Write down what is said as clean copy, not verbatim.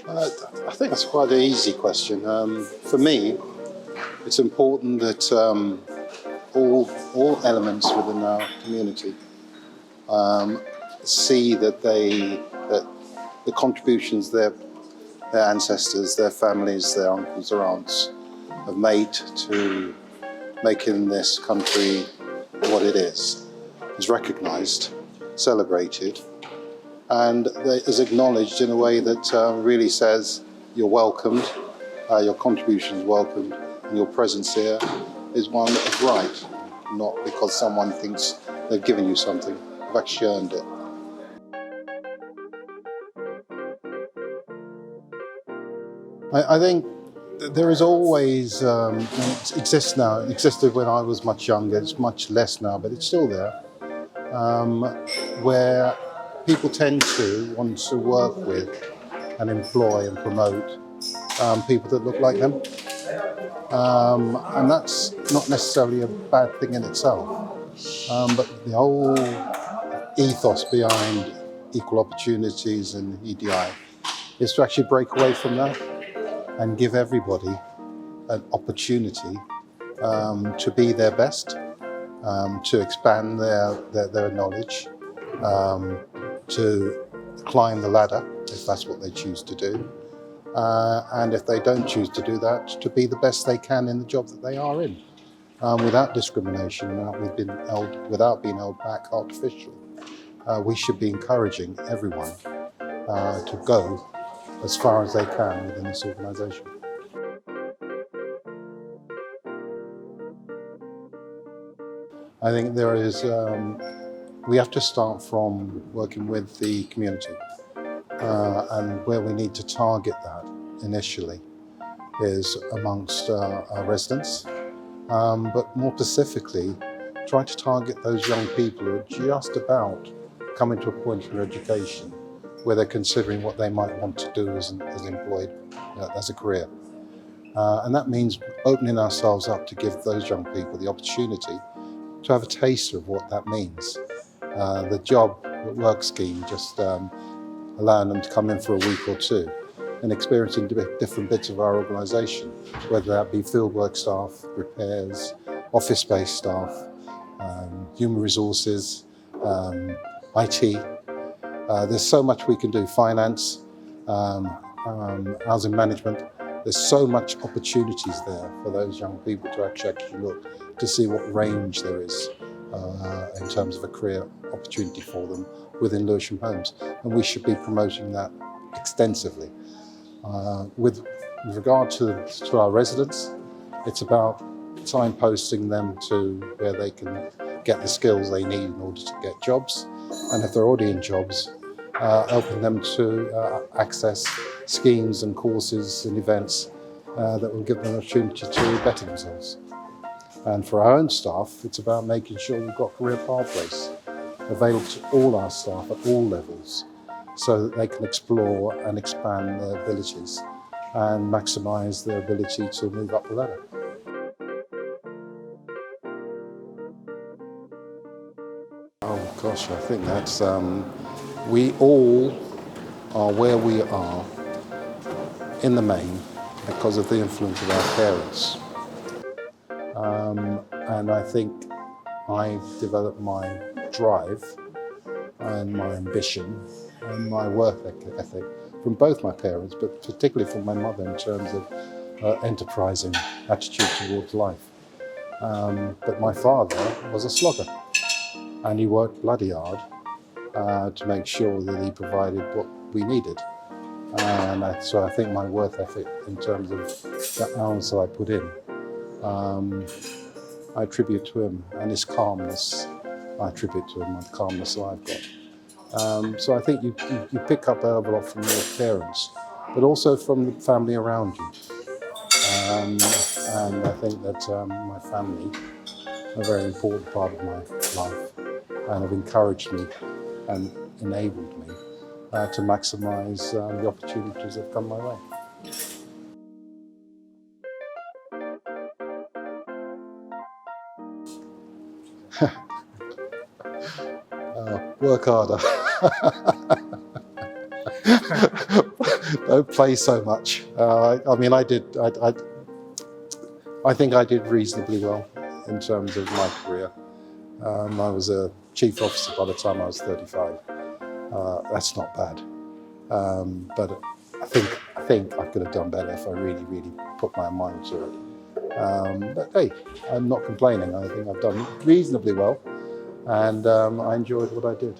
I think that's quite an easy question. For me, it's important that all elements within our community see that the contributions their ancestors, their families, their uncles or aunts have made to making this country what it is recognised, celebrated, and is acknowledged in a way that really says you're welcomed, your contribution is welcomed, and your presence here is one of right, not because someone thinks they've given you something, they've actually earned it. I think there is always, it exists now, it existed when I was much younger, it's much less now, but it's still there, where people tend to want to work with and employ and promote people that look like them. And that's not necessarily a bad thing in itself, but the whole ethos behind equal opportunities and EDI is to actually break away from that and give everybody an opportunity to be their best, to expand their knowledge, to climb the ladder if that's what they choose to do, and if they don't choose to do that, to be the best they can in the job that they are in, without discrimination, without being held back artificially. We should be encouraging everyone to go as far as they can within this organisation. I think there is, we have to start from working with the community, and where we need to target that initially is amongst our residents, but more specifically, try to target those young people who are just about coming to a point in their education where they're considering what they might want to do as employed, as a career. And that means opening ourselves up to give those young people the opportunity to have a taste of what that means. The job at work scheme, just allowing them to come in for a week or two and experiencing different bits of our organisation, whether that be fieldwork staff, repairs, office-based staff, human resources, IT. There's so much we can do, finance, housing management. There's so much opportunities there for those young people to actually look to see what range there is in terms of a career opportunity for them within Lewisham Homes. And we should be promoting that extensively. With regard to our residents, it's about signposting them to where they can get the skills they need in order to get jobs. And if they're already in jobs, helping them to access schemes and courses and events that will give them an opportunity to better themselves. And for our own staff, it's about making sure we've got career pathways available to all our staff at all levels so that they can explore and expand their abilities and maximise their ability to move up the ladder. Oh gosh, I think that's, we all are where we are in the main because of the influence of our parents. And I think I developed my drive and my ambition and my work ethic from both my parents, but particularly from my mother in terms of her enterprising attitude towards life. But my father was a slogger, and he worked bloody hard to make sure that he provided what we needed. And so I think my work ethic in terms of the hours that I put in, I attribute to him, and his calmness, I attribute to him, the calmness that I've got. So I think you pick up a lot from your parents, but also from the family around you. And I think that my family are a very important part of my life and have encouraged me and enabled me to maximise the opportunities that come my way. Work harder. don't play so much. I mean, I think I did reasonably well in terms of my career. I was a chief officer by the time I was 35. That's not bad. But I think I could have done better if I really, really put my mind to it. But hey, I'm not complaining. I think I've done reasonably well, and I enjoyed what I did.